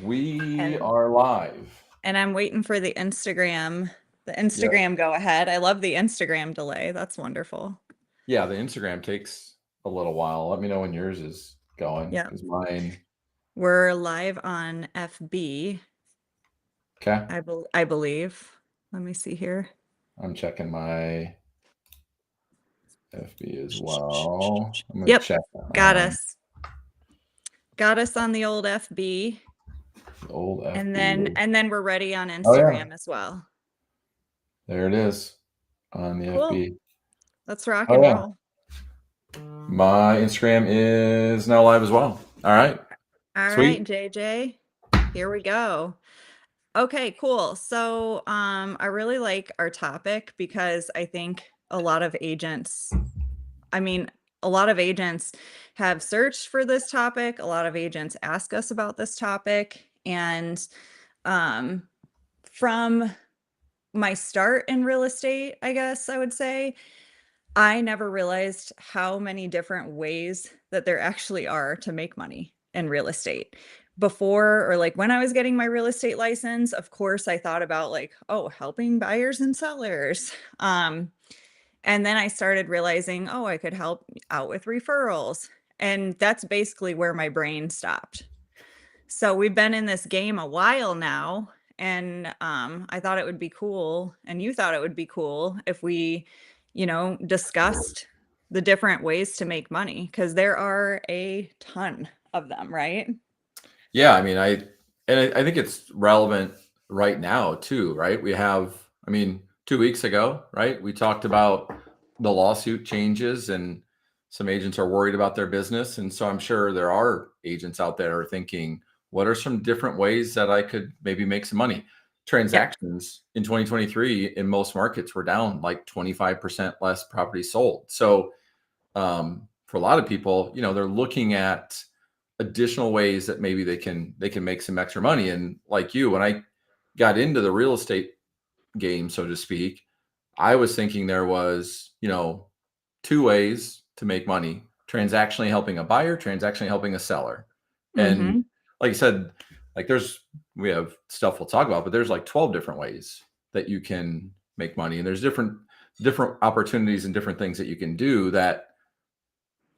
We and are live. and I'm waiting for the Yep. Instagram go ahead. I love the Instagram delay. That's wonderful. Yeah, the Instagram takes a little while. Let me know when yours is going Yep. because mine. We're live on FB, Okay. I believe. Let me see here. I'm checking my FB as well. I'm going to Yep. check Got on us. Got us on the old FB. the old And FB. then we're ready on Oh, yeah. Instagram as well. There it is on the Cool. FB. Let's rock Oh, and yeah. roll. My Instagram is now live as well. All right. All right, Sweet. JJ. Here we go. Okay, cool. So, I really like our topic because I think a lot of agents, I mean, a lot of agents have searched for this topic. A lot of agents ask us about this topic. And um, from my start in real estate, I guess I would say, I never realized how many different ways that there actually are to make money in real estate. Before, or like when I was getting my real estate license, of course, I thought about like, oh, helping buyers and sellers. And then I started realizing, oh, I could help out with referrals. And that's basically where my brain stopped. So we've been in this game a while now. And I thought it would be cool, and you thought it would be cool if we, discussed the different ways to make money because there are a ton of them, right? Yeah. I think it's relevant right now too, right? We have, 2 weeks ago, right? We talked about the lawsuit changes and some agents are worried about their business. And so I'm sure there are agents out there are thinking, what are some different ways that I could maybe make some money? Yep. Transactions in 2023 in most markets were down like 25% less properties sold. So for a lot of people, they're looking at additional ways that maybe they can make some extra money. And like you, when I got into the real estate game, so to speak, I was thinking there was, two ways to make money: transactionally helping a buyer, transactionally helping a seller. And Mm-hmm. like you said, like we have stuff we'll talk about, but there's like 12 different ways that you can make money. And there's different opportunities and different things that you can do that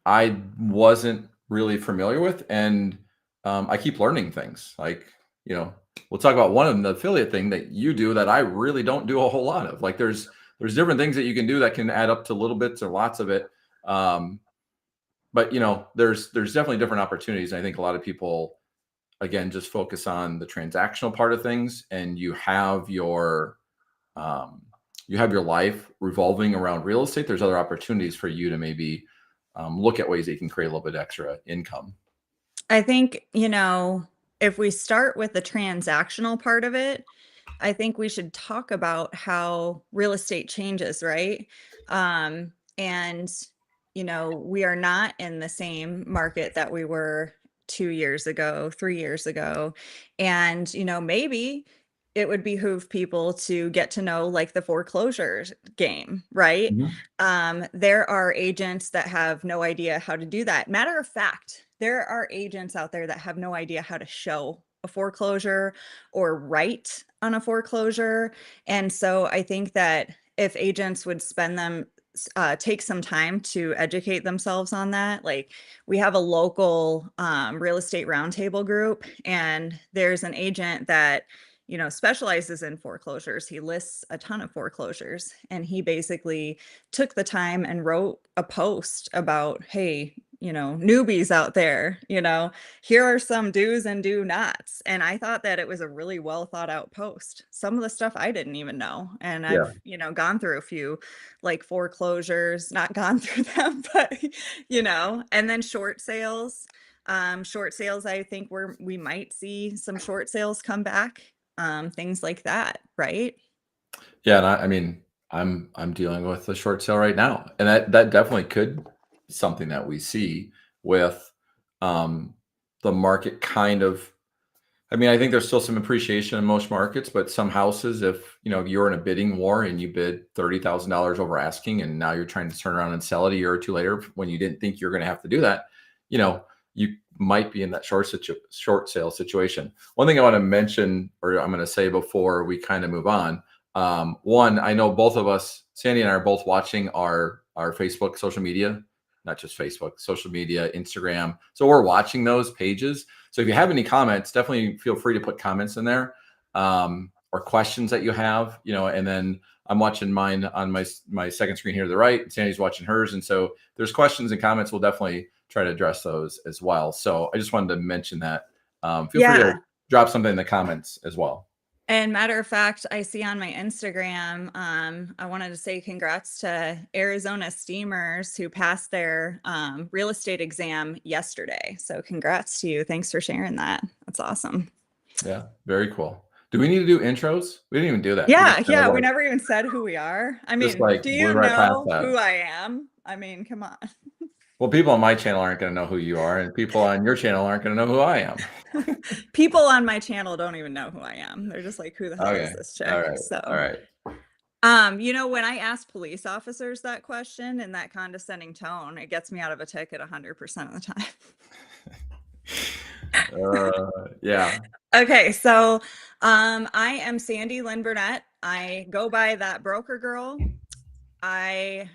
I wasn't really familiar with. And I keep learning things. Like, we'll talk about one of them, the affiliate thing that you do that I really don't do a whole lot of. Like there's different things that you can do that can add up to little bits or lots of it. But there's definitely different opportunities. And I think a lot of people, again, just focus on the transactional part of things, and you have your life revolving around real estate. There's other opportunities for you to maybe look at ways that you can create a little bit extra income. I think, if we start with the transactional part of it, I think we should talk about how real estate changes, right? And, we are not in the same market that we were 2 years ago, 3 years ago. And, maybe it would behoove people to get to know like the foreclosures game, right? Mhm. There are agents that have no idea how to do that. Matter of fact, there are agents out there that have no idea how to show a foreclosure or write on a foreclosure. And so I think that if agents would take some time to educate themselves on that. Like we have a local real estate roundtable group, and there's an agent that specializes in foreclosures. He lists a ton of foreclosures, and he basically took the time and wrote a post about, hey, newbies out there, here are some do's and do nots. And I thought that it was a really well thought out post. Some of the stuff I didn't even know. And Yeah. I've, gone through a few like foreclosures, not gone through them, but, and then short sales. Short sales, I think we might see some short sales come back, things like that, right? Yeah. And I'm dealing with a short sale right now. And that definitely could be something that we see with um, the market kind of. I think there's still some appreciation in most markets, but some houses, if you're in a bidding war and you bid $30,000 over asking, and now you're trying to turn around and sell it a year or two later when you didn't think you're going to have to do that, you know, you might be in that short sale situation. One thing I want to mention, or I'm going to say before we kind of move on. One, I know both of us, Sandy and I, are both watching our Facebook social media, not just Facebook, social media, Instagram. So we're watching those pages. So if you have any comments, definitely feel free to put comments in there, or questions that you have, and then I'm watching mine on my second screen here to the right. Sandy's watching hers. And so there's questions and comments. We'll definitely try to address those as well. So I just wanted to mention that. Feel free to drop something in the comments as well. And matter of fact, I see on my Instagram, I wanted to say congrats to Arizona Steamers who passed their real estate exam yesterday. So congrats to you. Thanks for sharing that. That's awesome. Yeah, very cool. Do we need to do intros? We didn't even do that. Yeah, we never even said who we are. I mean, do you know who I am? I mean, come on. Well, people on my channel aren't going to know who you are, and people on your channel aren't going to know who I am. People on my channel don't even know who I am. They're just like, who the hell is this chick? All right. So, all right. When I ask police officers that question in that condescending tone, it gets me out of a ticket 100% of the time. Yeah. Okay, so I am Sandy Lynn Burnett. I go by that broker girl. I've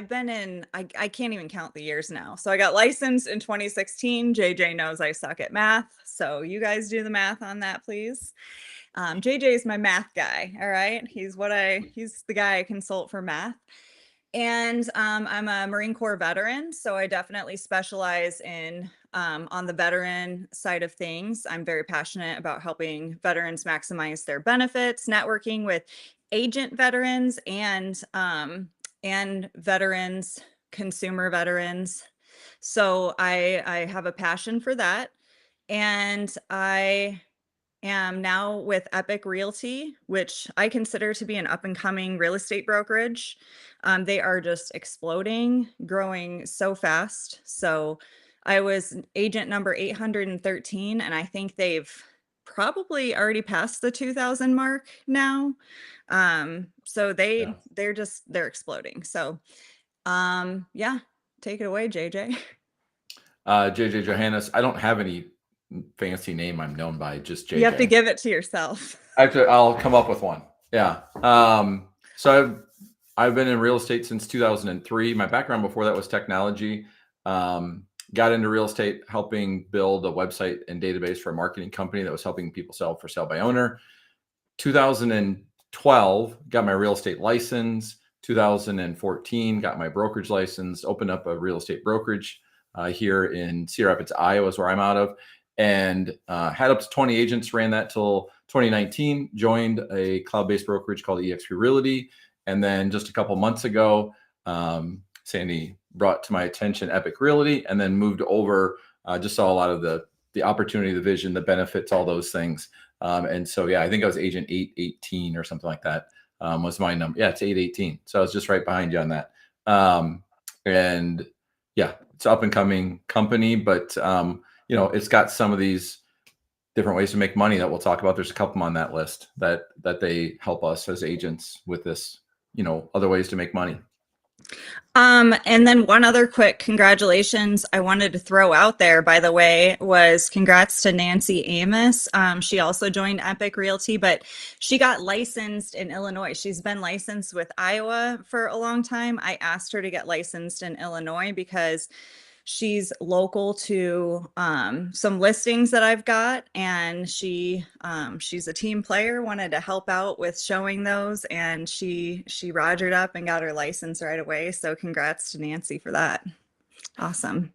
been in, I can't even count the years now. So I got licensed in 2016. JJ knows I suck at math. So you guys do the math on that, please. JJ is my math guy. All right. He's the guy I consult for math. And I'm a Marine Corps veteran. So I definitely specialize in on the veteran side of things. I'm very passionate about helping veterans maximize their benefits, networking with agent veterans and veterans, consumer veterans. So I have a passion for that. And I am now with Epic Realty, which I consider to be an up and coming real estate brokerage. They are just exploding, growing so fast. So I was agent number 813, and I think they've probably already passed the 2,000 mark now. So they're exploding. So, take it away, JJ. JJ Johannes. I don't have any fancy name I'm known by, just JJ. You have to give it to yourself. Actually, I'll come up with one. Yeah. So I've been in real estate since 2003. My background before that was technology. Got into real estate helping build a website and database for a marketing company that was helping people sell for sale by owner. 2012, got my real estate license. 2014, got my brokerage license, opened up a real estate brokerage here in Cedar Rapids, Iowa, is where I'm out of, and had up to 20 agents, ran that till 2019, joined a cloud-based brokerage called eXp Realty. And then just a couple months ago, Sandy brought to my attention Epic Realty, and then moved over, just saw a lot of the opportunity, the vision, the benefits, all those things. And so, yeah, I think I was agent 818 or something like that was my number. Yeah, it's 818. So I was just right behind you on that. And yeah, it's up and coming company, but it's got some of these different ways to make money that we'll talk about. There's a couple on that list that they help us as agents with this, other ways to make money. And then one other quick congratulations I wanted to throw out there, by the way, was congrats to Nancy Amos. She also joined Epic Realty, but she got licensed in Illinois. She's been licensed with Iowa for a long time. I asked her to get licensed in Illinois because she's local to some listings that I've got, and she's a team player, wanted to help out with showing those, and she rogered up and got her license right away. So congrats to Nancy for that. Awesome.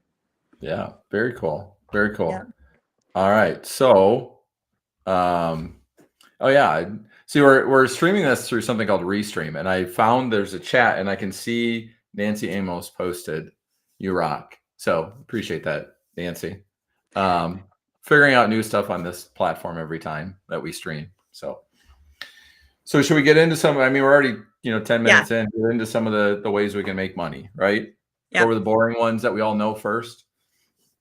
Yeah, very cool. Very cool. Yeah. All right. So, oh yeah. See, we're streaming this through something called Restream, and I found there's a chat, and I can see Nancy Amos posted, "You rock." So appreciate that, Nancy. Figuring out new stuff on this platform every time that we stream. So should we get into some? I mean, we're already 10 minutes in. Get into some of the ways we can make money, right? Yeah. Go over the boring ones that we all know first.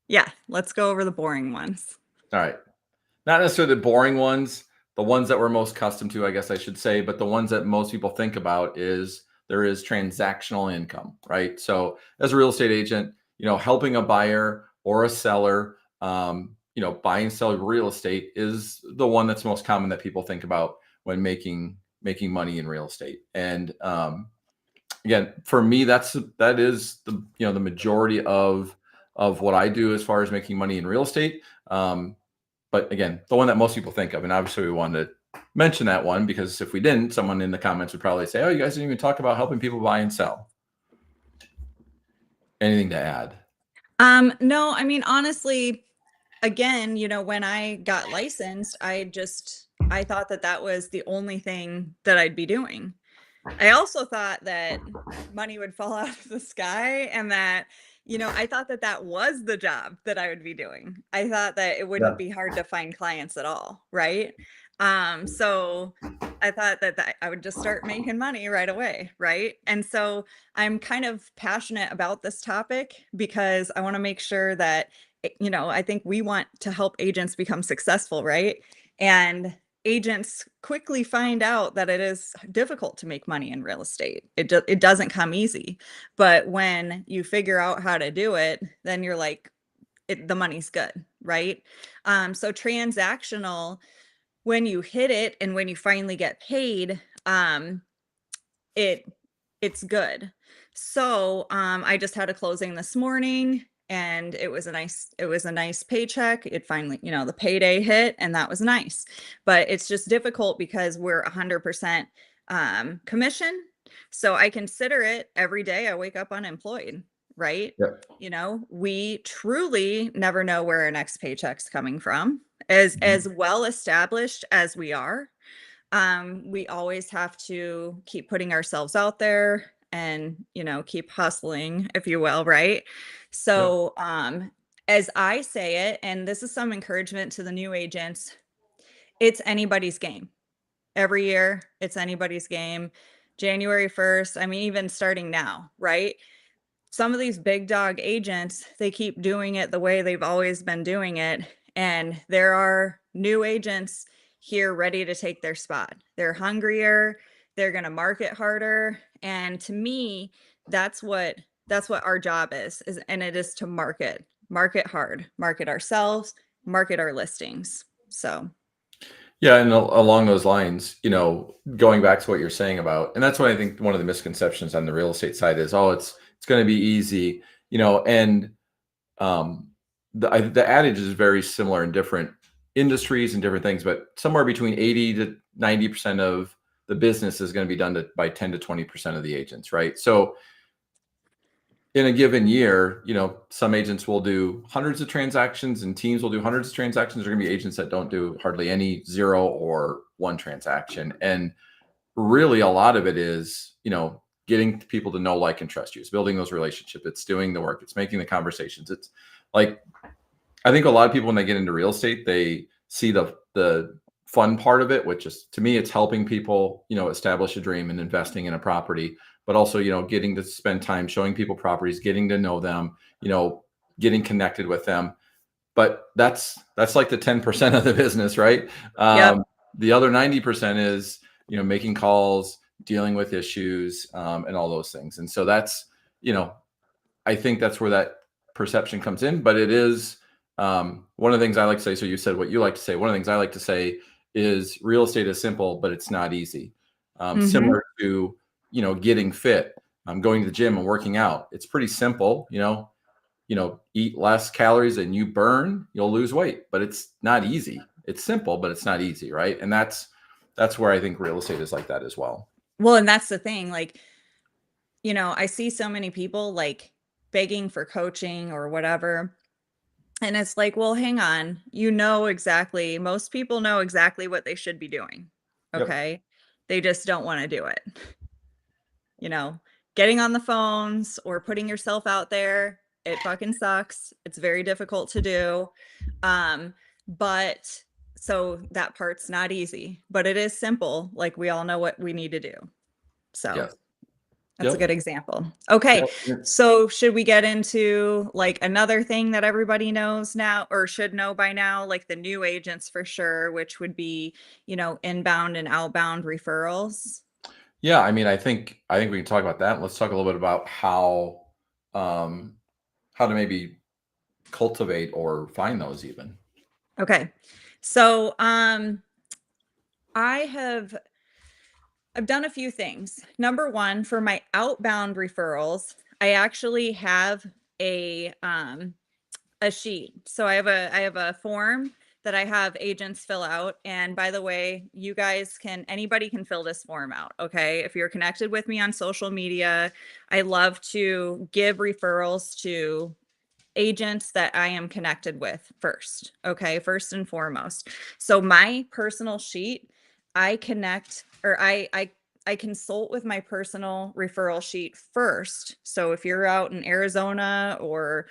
Yeah, let's go over the boring ones. All right, not necessarily the boring ones, the ones that we're most accustomed to, I guess I should say, but the ones that most people think about is there is transactional income, right? So as a real estate agent, helping a buyer or a seller, buy and sell real estate is the one that's most common that people think about when making money in real estate. And again, for me, that is the majority of what I do as far as making money in real estate. But again, the one that most people think of, and obviously we wanted to mention that one because if we didn't, someone in the comments would probably say, "Oh, you guys didn't even talk about helping people buy and sell." Anything to add? No, I mean, honestly, again, when I got licensed, I thought that that was the only thing that I'd be doing. I also thought that money would fall out of the sky and that, I thought that that was the job that I would be doing. I thought that it wouldn't Yeah. be hard to find clients at all, right? So I thought that I would just start making money right away, right? And so I'm kind of passionate about this topic because I want to make sure that, I think we want to help agents become successful, right? And agents quickly find out that it is difficult to make money in real estate. It doesn't come easy. But when you figure out how to do it, then you're like, the money's good, right? So transactional, when you hit it and when you finally get paid, it it's good. So, I just had a closing this morning and it was a nice paycheck. It finally, the payday hit and that was nice. But it's just difficult because we're 100% commission. So I consider it every day I wake up unemployed, right? Yep. We truly never know where our next paycheck's coming from. As Mhm. well established as we are, we always have to keep putting ourselves out there and, keep hustling, if you will, right? Yep. So, as I say it, and this is some encouragement to the new agents, it's anybody's game. Every year, it's anybody's game. January 1st, I mean, even starting now, right? Some of these big dog agents, they keep doing it the way they've always been doing it. And there are new agents here ready to take their spot. They're hungrier, they're going to market harder. And to me, that's what our job is, and it is to market hard, market ourselves, market our listings. So, Yeah, and along those lines, going back to what you're saying about, and that's what I think one of the misconceptions on the real estate side is, oh, it's going to be easy, and um, the adage is very similar in different industries and different things, but somewhere between 80 to 90% of the business is going to be done by 10 to 20% of the agents, right? So in a given year, some agents will do hundreds of transactions and teams will do hundreds of transactions. There are going to be agents that don't do hardly any, zero or one transaction. And really a lot of it is, getting people to know, like, and trust you. It's building those relationships. It's doing the work. It's making the conversations. It's like, I think a lot of people, when they get into real estate, they see the fun part of it, which is, to me, it's helping people, establish a dream and investing in a property, but also, getting to spend time showing people properties, getting to know them, getting connected with them. But that's like the 10% of the business, right? yep. The other 90% is, making calls, dealing with issues, and all those things. And so that's, I think that's where that perception comes in. But it is, one of the things I like to say. So you said what you like to say. One of the things I like to say is real estate is simple, but it's not easy. Mhm. Similar to, getting fit, going to the gym and working out. It's pretty simple. Eat less calories than you burn, you'll lose weight. But it's not easy. It's simple, but it's not easy, right? And that's where I think real estate is like that as well. Well, and that's the thing, like, I see so many people like begging for coaching or whatever. And it's like, well, hang on. Most people know exactly what they should be doing. Yep. Okay. They just don't want to do it. You know, Getting on the phones or putting yourself out there, it fucking sucks. It's very difficult to do. Um, but so that part's not easy, but it is simple. Like we all know what we need to do. So Yes. that's a Yep. good example. Okay. Yep. So should we get into like another thing that everybody knows now or should know by now, like the new agents for sure, which would be, inbound and outbound referrals? Yeah, I mean, I think we can talk about that. Let's talk a little bit about how to maybe cultivate or find those even? Okay. So I've done a few things. Number one, for my outbound referrals, I actually have a sheet. So I have a form that I have agents fill out. And by the way, you guys can, anybody can fill this form out. Okay. If you're connected with me on social media, I love to give referrals to agents that I am connected with first. Okay. First and foremost. So my personal sheet, I connect or I consult with my personal referral sheet first. So if you're out in Arizona or,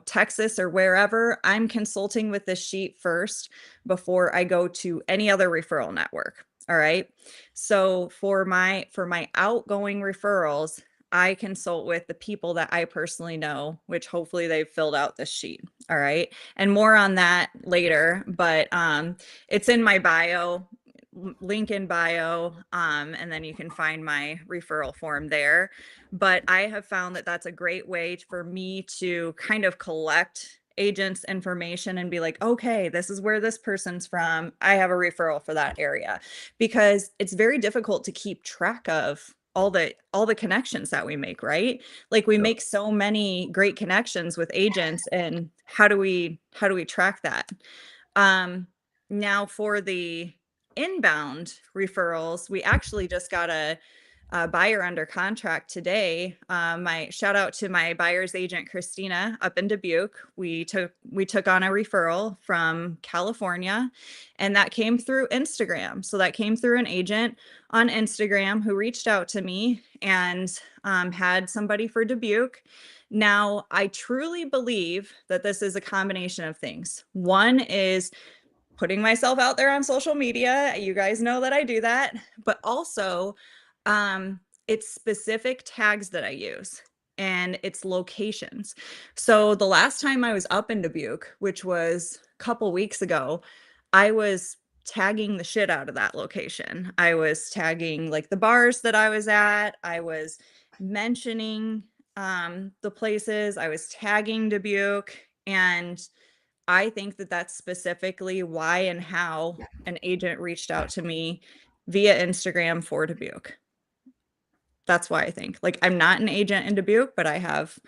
Texas or wherever, I'm consulting with this sheet first before I go to any other referral network. All right. So for my outgoing referrals, I consult with the people that I personally know, which hopefully they've filled out this sheet. All right. And more on that later, but it's in my bio, link in bio, and then you can find my referral form there. But I have found that that's a great way for me to kind of collect agents information and be like, okay, this is where this person's from. I have a referral for that area, because it's very difficult to keep track of all the connections that we make, right? Like we Yep. make so many great connections with agents, and how do we track that? Now for the inbound referrals, we actually just got a buyer under contract today. My shout out to my buyer's agent Christina up in Dubuque. We took on a referral from California, and that came through Instagram. So that came through an agent on Instagram who reached out to me and had somebody for Dubuque. Now, I truly believe that this is a combination of things. One is putting myself out there on social media. You guys know that I do that, but also it's specific tags that I use and it's locations. So the last time I was up in Dubuque, which was a couple weeks ago, I was tagging the shit out of that location. I was tagging like the bars that I was at. I was mentioning the places. I was tagging Dubuque, and I think that that's specifically why and how an agent reached out to me via Instagram for Dubuque. That's why I think, like, I'm not an agent in Dubuque, but I have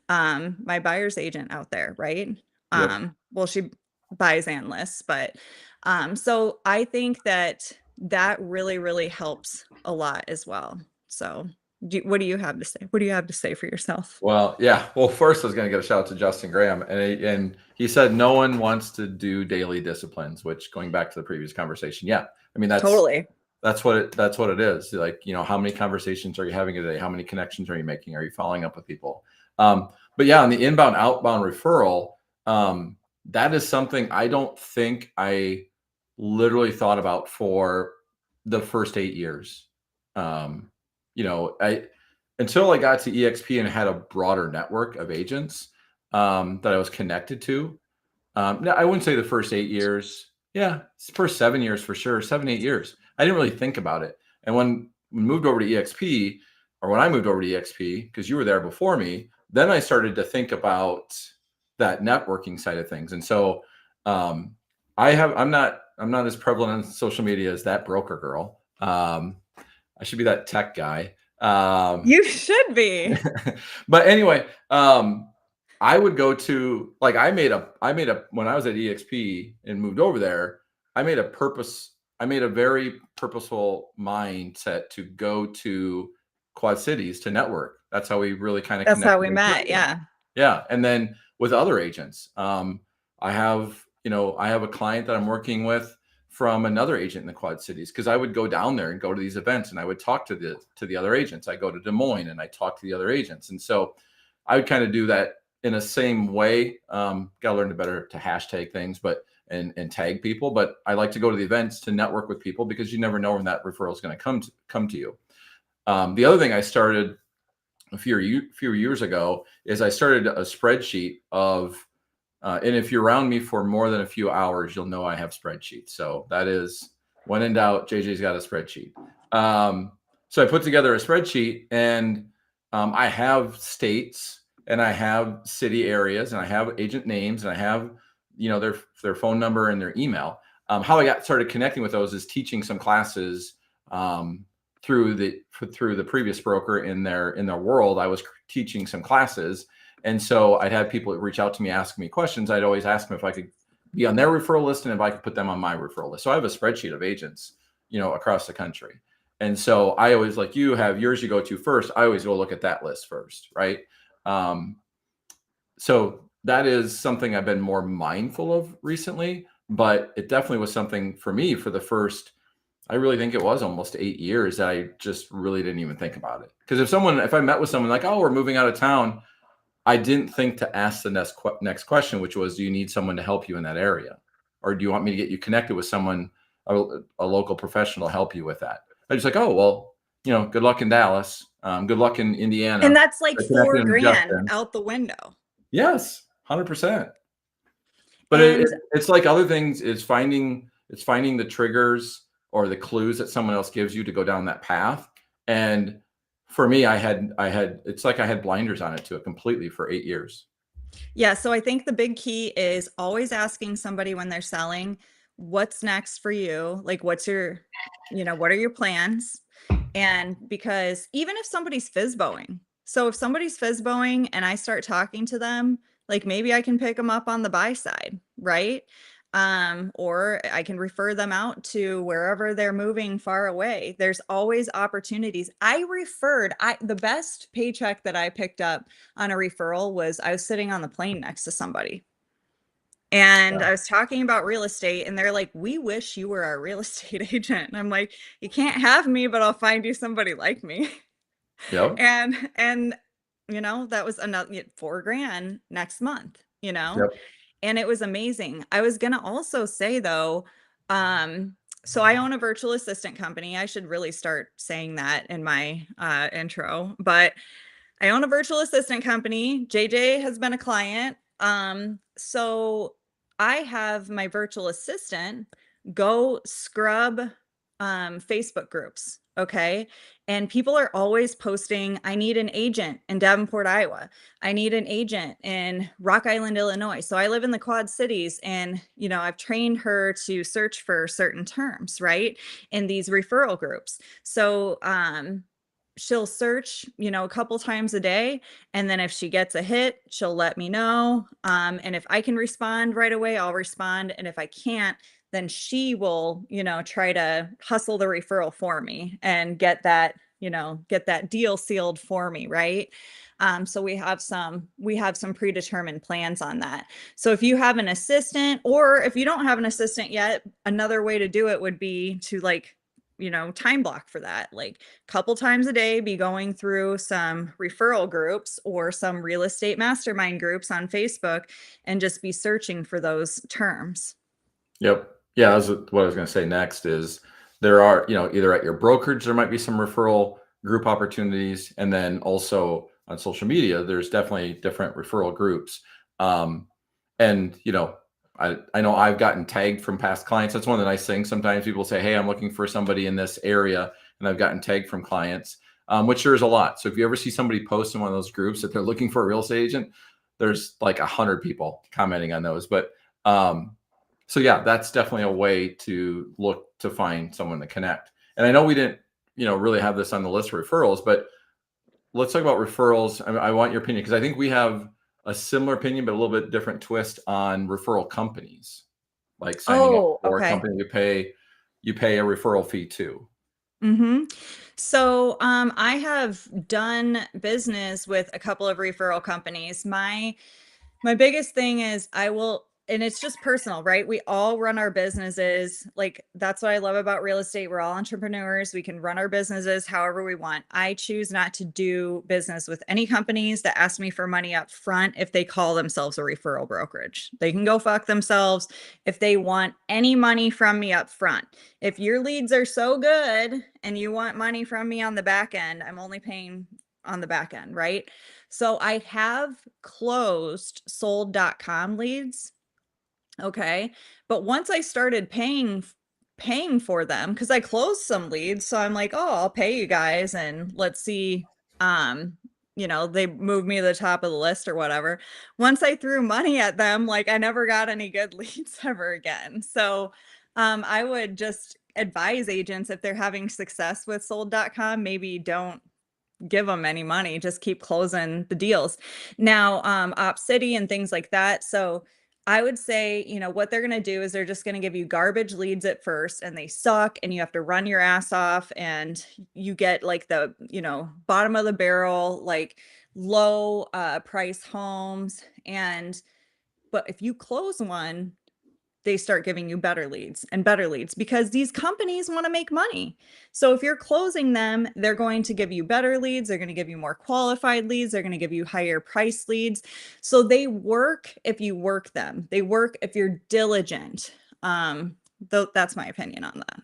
my buyer's agent out there, right? Yep. Well, she buys and lists, but so I think that that really, really helps a lot as well. So what do you have to say? What do you have to say for yourself? Well, yeah. Well, first I was going to give a shout out to Justin Graham, and he said no one wants to do daily disciplines. Which, going back to the previous conversation, yeah, I mean Totally. that's what it is. Like, how many conversations are you having a day? How many connections are you making? Are you following up with people? But yeah, on the inbound outbound referral, that is something I don't think I literally thought about for the first 8 years. I until I got to EXP and had a broader network of agents that I was connected to. No, I wouldn't say the first 8 years. Yeah, first 7 years for sure. 7, 8 years. I didn't really think about it. And when we moved over to EXP, or when I moved over to EXP, because you were there before me, then I started to think about that networking side of things. And so I'm not as prevalent on social media as that broker girl. I should be that tech guy. You should be. But anyway, I would go to, like, I made a when I was at EXP and moved over there, I made a very purposeful mindset to go to Quad Cities to network. That's how we really kind of That's how connected we in met. person. Yeah. Yeah. And then with other agents, I have a client that I'm working with from another agent in the Quad Cities, because I would go down there and go to these events and I would talk to the other agents. I go to Des Moines and I talk to the other agents. And so I would kind of do that in a same way. Got to learn to better to hashtag things, and tag people. But I like to go to the events to network with people, because you never know when that referral is going to come to you. The other thing I started a few years ago is I started a spreadsheet of, and if you're around me for more than a few hours, you'll know I have spreadsheets. So that is, when in doubt, JJ's got a spreadsheet. So I put together a spreadsheet, and I have states and I have city areas, and I have agent names, and I have, their phone number and their email. How I got started connecting with those is teaching some classes through the previous broker in their world. I was teaching some classes, and so I'd have people reach out to me, ask me questions. I'd always ask them if I could be on their referral list and if I could put them on my referral list. So I have a spreadsheet of agents, across the country. And so I always, like you have yours you go to first, I always go look at that list first, right? Um, so that is something I've been more mindful of recently, but it definitely was something for me for the first, I really think it was almost 8 years that I just really didn't even think about it. Because if I met with someone like, oh, we're moving out of town, I didn't think to ask the next question, which was, do you need someone to help you in that area? Or do you want me to get you connected with someone, a local professional to help you with that? I just like, oh, well, good luck in Dallas. Good luck in And Indiana. that's like I connected in $4,000 Justin. out the window. Yes, 100%. But And it's like other things, it's finding the triggers or the clues that someone else gives you to go down that path. And for me, it's like I had blinders on it to it completely for 8 years. yeah, so I think the big key is always asking somebody when they're selling, what's next for you? Like, what are your plans? And because even if somebody's FISBOing, so if somebody's FISBOing and I start talking to them, like maybe I can pick them up on the buy side, right? Or I can refer them out to wherever they're moving far away. There's always opportunities. The best paycheck that I picked up on a referral was I was sitting on the plane next to somebody. And Yeah. I was talking about real estate, and they're like, we wish you were our real estate agent. And I'm like, you can't have me, but I'll find you somebody like me. Yep. And that was another $4,000 next month, Yep. and it was amazing. I was gonna also say though, so I own a virtual assistant company. I should really start saying that in my intro, but I own a virtual assistant company. JJ has been a client. So I have my virtual assistant go scrub Facebook groups. Okay. And people are always posting, I need an agent in Davenport, Iowa. I need an agent in Rock Island, Illinois. So I live in the Quad Cities, and, I've trained her to search for certain terms, right? In these referral groups. So, she'll search, a couple times a day. And then if she gets a hit, she'll let me know. And if I can respond right away, I'll respond. And if I can't, then she will, try to hustle the referral for me and get that deal sealed for me. Right. So we have some predetermined plans on that. So if you have an assistant, or if you don't have an assistant yet, another way to do it would be to time block for that, like a couple times a day, be going through some referral groups or some real estate mastermind groups on Facebook and just be searching for those terms. Yep. Yeah, that's what I was going to say next is there are, either at your brokerage, there might be some referral group opportunities. And then also on social media, there's definitely different referral groups. And, I know I've gotten tagged from past clients. That's one of the nice things. Sometimes people say, hey, I'm looking for somebody in this area. And I've gotten tagged from clients, which sure is a lot. So if you ever see somebody post in one of those groups that they're looking for a real estate agent, there's like 100 people commenting on those. But, so yeah, that's definitely a way to look to find someone to connect. And I know we didn't, really have this on the list of referrals, but let's talk about referrals. I want your opinion because I think we have a similar opinion, but a little bit different twist on referral companies, like signing up Oh, for a okay. company you pay a referral fee to. So I have done business with a couple of referral companies. My biggest thing is and it's just personal, right? We all run our businesses. Like, that's what I love about real estate. We're all entrepreneurs. We can run our businesses however we want. I choose not to do business with any companies that ask me for money up front if they call themselves a referral brokerage. They can go fuck themselves if they want any money from me up front. If your leads are so good and you want money from me on the back end, I'm only paying on the back end, right? So I have closed sold.com leads. Okay. But once I started paying for them, because I closed some leads. So I'm like, oh, I'll pay you guys and let's see, um, you know, they moved me to the top of the list or whatever. Once I threw money at them, like I never got any good leads ever again. So I would just advise agents if they're having success with sold.com, maybe don't give them any money, just keep closing the deals. Now, Op City and things like that. So I would say, you know, what they're going to do is they're just going to give you garbage leads at first and they suck and you have to run your ass off and you get like the, you know, bottom of the barrel, like low price homes. And, but if you close one, they start giving you better leads and better leads because these companies want to make money. So if you're closing them, they're going to give you better leads. They're going to give you more qualified leads. They're going to give you higher price leads. So they work if you work them. They work if you're diligent. Though that's my opinion on that.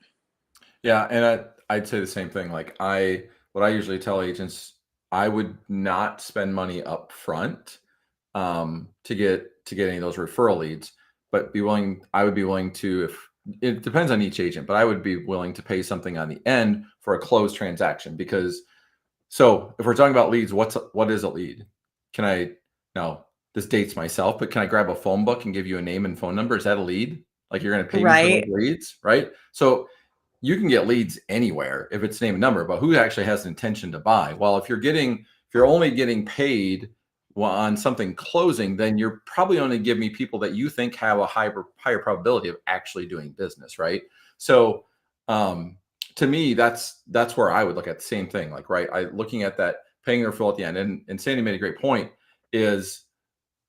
Yeah, and I'd say the same thing. Like what I usually tell agents, I would not spend money up front to get any of those referral leads, but I would be willing to, if it depends on each agent, but I would be willing to pay something on the end for a closed transaction. Because so if we're talking about leads, what is a lead? Can I, now this dates myself, but can I grab a phone book and give you a name and phone number? Is that a lead? Like you're going to pay me for those Right. leads, right? So you can get leads anywhere if it's name and number, but who actually has an intention to buy? Well, if you're only getting paid on something closing, then you're probably only give me people that you think have a higher probability of actually doing business, right? So to me, that's where I would look at the same thing. Like, right, looking at that paying a referral at the end, and Sandy made a great point, is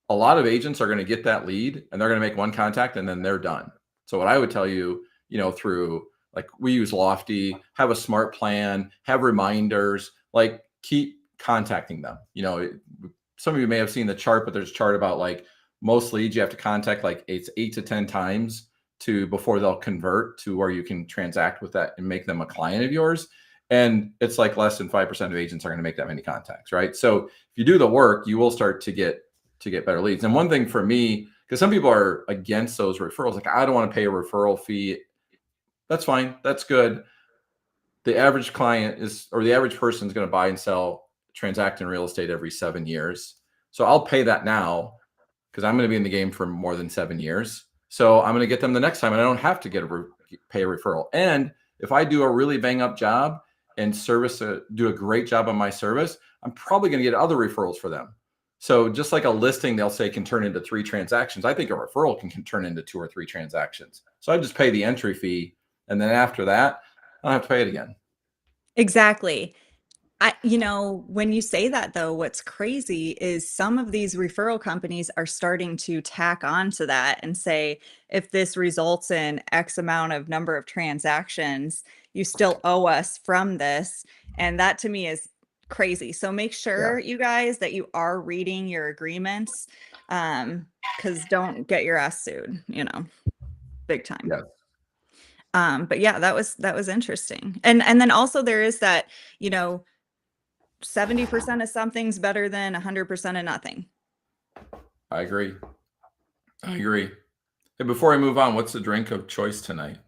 a lot of agents are going to get that lead and they're going to make one contact and then they're done. So what I would tell you, you know, through, like, we use Lofty, have a smart plan, have reminders, like keep contacting them. You know, some of you may have seen the chart, but there's a chart about like most leads you have to contact like it's 8 to 10 times before they'll convert to where you can transact with that and make them a client of yours. And it's like less than 5% of agents are going to make that many contacts, right? So if you do the work, you will start to get better leads. And one thing for me, because some people are against those referrals, like I don't want to pay a referral fee. That's fine. That's good. The average client or the average person is going to buy and sell, transact in real estate every 7 years. So I'll pay that now because I'm going to be in the game for more than 7 years. So I'm going to get them the next time and I don't have to pay a referral. And if I do a really bang up job and do a great job on my service, I'm probably going to get other referrals for them. So just like a listing, they'll say can turn into 3 transactions. I think a referral can turn into 2 or 3 transactions. So I just pay the entry fee. And then after that, I don't have to pay it again. Exactly. You know, when you say that though, what's crazy is some of these referral companies are starting to tack on to that and say, if this results in X amount of number of transactions, you still owe us from this. And that to me is crazy. So make sure, Yeah. you guys, that you are reading your agreements, because don't get your ass sued, you know, big time. Yeah. But yeah, that was interesting. And then also there is that, you know, 70% of something's better than 100% of nothing. I agree. Hey, before I move on, what's the drink of choice tonight?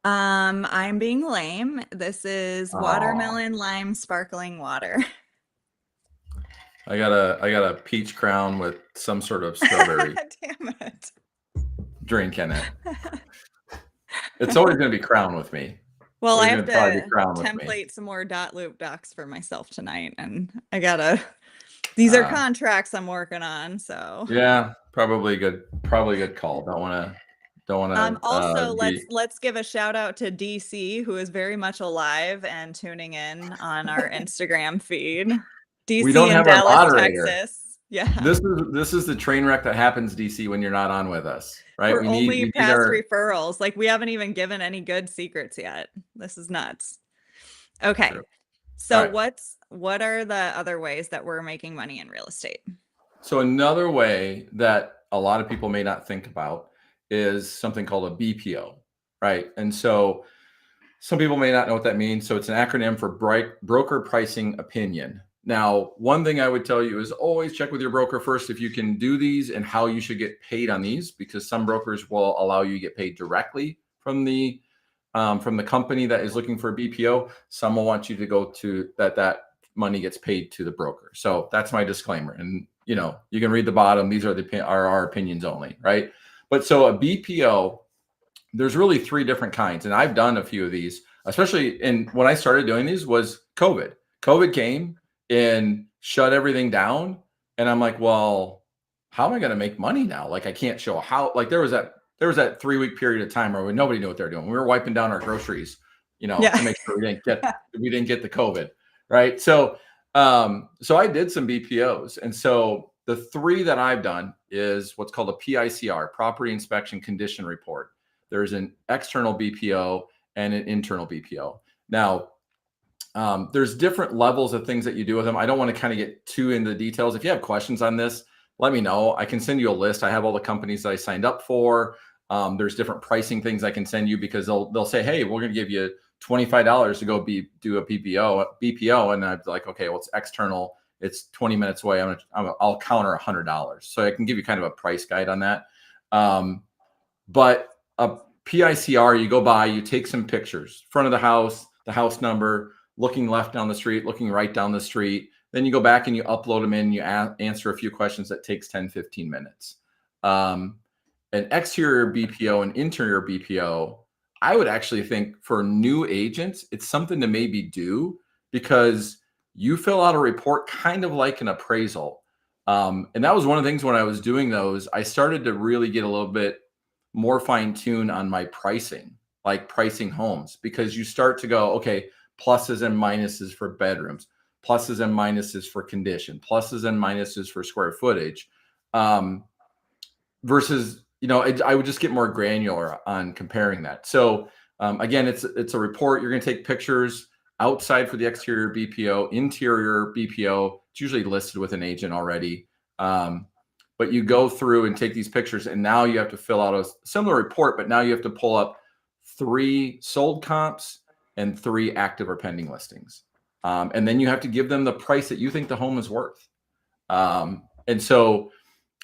I'm being lame. This is Oh, watermelon lime sparkling water. I got a peach crown with some sort of strawberry Damn it. drink in it. It's always going to be crown with me. Well, I Always have going to probably be to crown with me. template some more dot loop docs for myself tonight, and these are contracts I'm working on, so. Yeah, probably good call. Don't want Also, to be. let's give a shout out to DC, who is very much alive and tuning in on our Instagram feed. We DC don't in have our Dallas, moderator. Texas. Yeah. This is the train wreck that happens, DC, when you're not on with us, right? For We only need past our. referrals. Like we haven't even given any good secrets yet. This is nuts. Okay. True. All So right. what are the other ways that we're making money in real estate? So another way that a lot of people may not think about is something called a BPO, right? And so some people may not know what that means. So it's an acronym for broker pricing opinion. Now, one thing I would tell you is always check with your broker first if you can do these and how you should get paid on these, because some brokers will allow you to get paid directly from the company that is looking for a BPO. Some will want you to go to that money gets paid to the broker. So that's my disclaimer. And you can read the bottom. These are our opinions only, right? But so a BPO, there's really three different kinds, and I've done a few of these. Especially when I started doing these was COVID. COVID came and shut everything down, and I'm like, well, how am I going to make money now? Like I can't show how. Like there was that 3-week period of time where nobody knew what they're doing. We were wiping down our groceries, Yeah. to make sure we didn't get the COVID, right? So I did some BPOs, and so the three that I've done is what's called a PICR, Property Inspection Condition Report. There's an external BPO and an internal BPO. Now, there's different levels of things that you do with them. I don't want to kind of get too into the details. If you have questions on this, let me know. I can send you a list. I have all the companies that I signed up for. There's different pricing things I can send you because they'll say, hey, we're going to give you $25 to go do a BPO. And I'd be like, okay, well, it's external. It's 20 minutes away. I'll counter $100. So I can give you kind of a price guide on that. But a PICR, you go by, you take some pictures, front of the house number, looking left down the street, looking right down the street. Then you go back and you upload them in, you answer a few questions that takes 10, 15 minutes. An exterior BPO and interior BPO, I would actually think for new agents, it's something to maybe do because you fill out a report kind of like an appraisal. And that was one of the things when I was doing those, I started to really get a little bit more fine tune on my pricing, like pricing homes, because you start to go, okay, pluses and minuses for bedrooms, pluses and minuses for condition, pluses and minuses for square footage, versus, I would just get more granular on comparing that. So again, it's a report. You're going to take pictures outside for the exterior BPO, interior BPO. It's usually listed with an agent already. But you go through and take these pictures, and now you have to fill out a similar report, but now you have to pull up 3 sold comps and 3 active or pending listings. And then you have to give them the price that you think the home is worth. And so,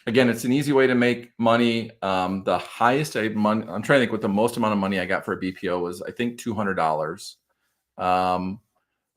again, it's an easy way to make money. The highest I'm trying to think what the most amount of money I got for a BPO was, I think $200.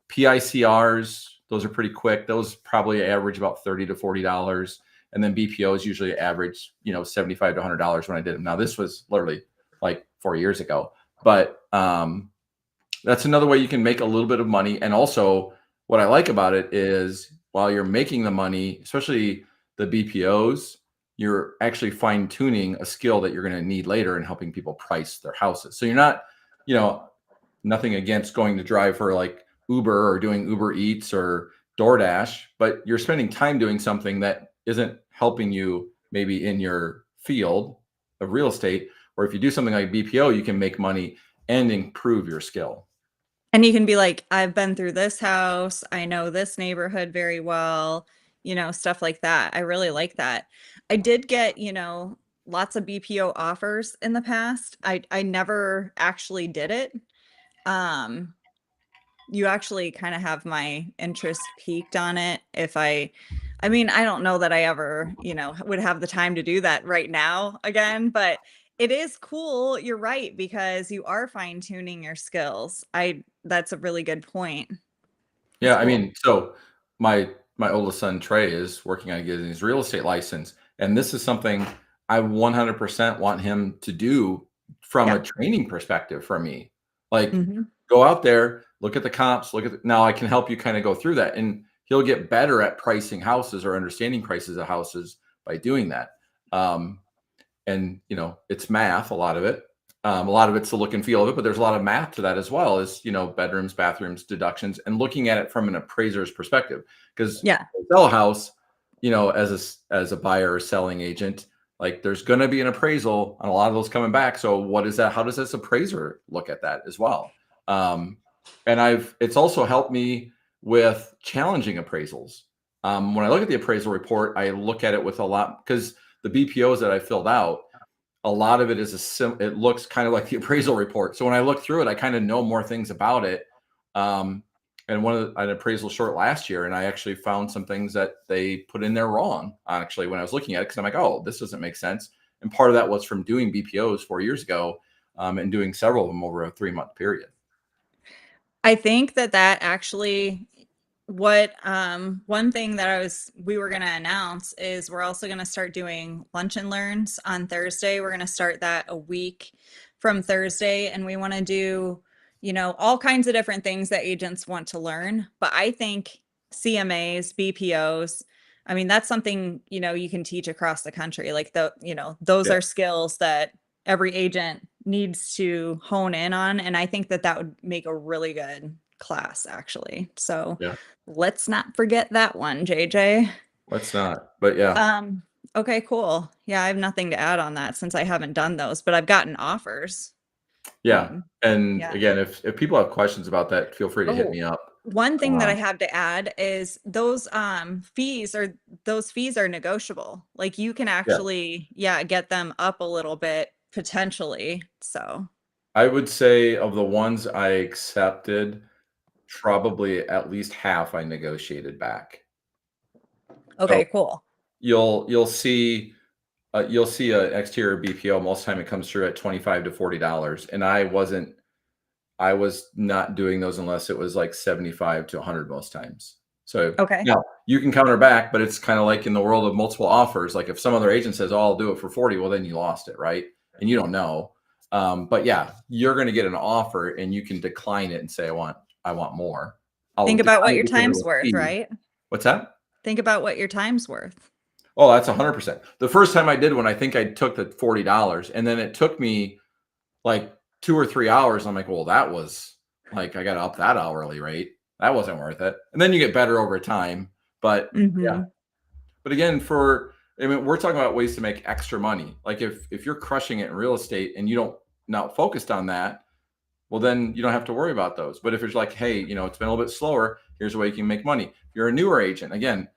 PICRs, those are pretty quick. Those probably average about $30 to $40. And then BPOs usually average, $75 to $100 when I did them. Now, this was literally like 4 years ago. But that's another way you can make a little bit of money. And also, what I like about it is while you're making the money, especially the BPOs, you're actually fine tuning a skill that you're going to need later in helping people price their houses. So you're not, nothing against going to drive for like Uber or doing Uber Eats or DoorDash, but you're spending time doing something that isn't helping you maybe in your field of real estate. Or if you do something like BPO, you can make money and improve your skill. And you can be like, I've been through this house. I know this neighborhood very well, stuff like that. I really like that. I did get, lots of BPO offers in the past. I never actually did it. You actually kind of have my interest peaked on it. I don't know that I ever, would have the time to do that right now again, but it is cool. You're right, because you are fine tuning your skills. That's a really good point. Yeah, Cool. so my oldest son Trey is working on getting his real estate license, and this is something I 100% want him to do from Yeah. a training perspective for me. Like, Mm-hmm. go out there, look at the comps, now I can help you kind of go through that, and he'll get better at pricing houses or understanding prices of houses by doing that. And it's math, a lot of it. A lot of it's the look and feel of it, but there's a lot of math to that as well as, bedrooms, bathrooms, deductions, and looking at it from an appraiser's perspective. Because Yeah. sell a house, as a buyer or selling agent, like there's going to be an appraisal on a lot of those coming back. So what is that? How does this appraiser look at that as well? And it's also helped me with challenging appraisals. When I look at the appraisal report, I look at it with a lot, because the BPOs that I filled out, a lot of it is it looks kind of like the appraisal report. So when I look through it, I kind of know more things about it. And an appraisal short last year, and I actually found some things that they put in there wrong, actually, when I was looking at it, because I'm like, oh, this doesn't make sense. And part of that was from doing BPOs 4 years ago, and doing several of them over a 3-month period. I think that actually one thing that we were gonna announce is we're also gonna start doing lunch and learns on Thursday. We're gonna start that a week from Thursday, and we want to do, all kinds of different things that agents want to learn. But I think CMAs, BPOs, I mean, that's something, you can teach across the country. Like those Yeah. are skills that every agent needs to hone in on. And I think that that would make a really good class, actually. So Yeah. let's not forget that one, JJ. Let's not. But yeah. Um, okay, cool. Yeah, I have nothing to add on that since I haven't done those, but I've gotten offers. Yeah. Um, And yeah. again, if people have questions about that, feel free to hit Oh, me up. one thing that I Um, have to add is those fees are negotiable. Like you can yeah. actually, yeah, get them up a little bit potentially. So, I would say of the ones I accepted, probably at least half I negotiated back. So okay, cool. you'll see a exterior BPO most of the time it comes through at 25 to $40, and I was not doing those unless it was like 75 to 100 most times. So Okay. now you can counter back, but it's kind of like in the world of multiple offers. Like if some other agent says, "Oh, I'll do it for 40," well, then you lost it, right? And you don't know. But yeah, you're going to get an offer, and you can decline it and say, I want more." I'll Think about decline what it your because of time's the worth, fee. right? What's that? Think about what your time's worth. Oh, that's 100%. The first time I did one, I think I took the $40, and then it took me like 2 or 3 hours. I'm like, well, that was like I got to up that hourly rate. That wasn't worth it. And then you get better over time. But yeah. Mm-hmm. But again, I mean, we're talking about ways to make extra money. Like if you're crushing it in real estate and you don't not focused on that, well, then you don't have to worry about those. But if it's like, hey, it's been a little bit slower, here's a way you can make money. If you're a newer agent, again,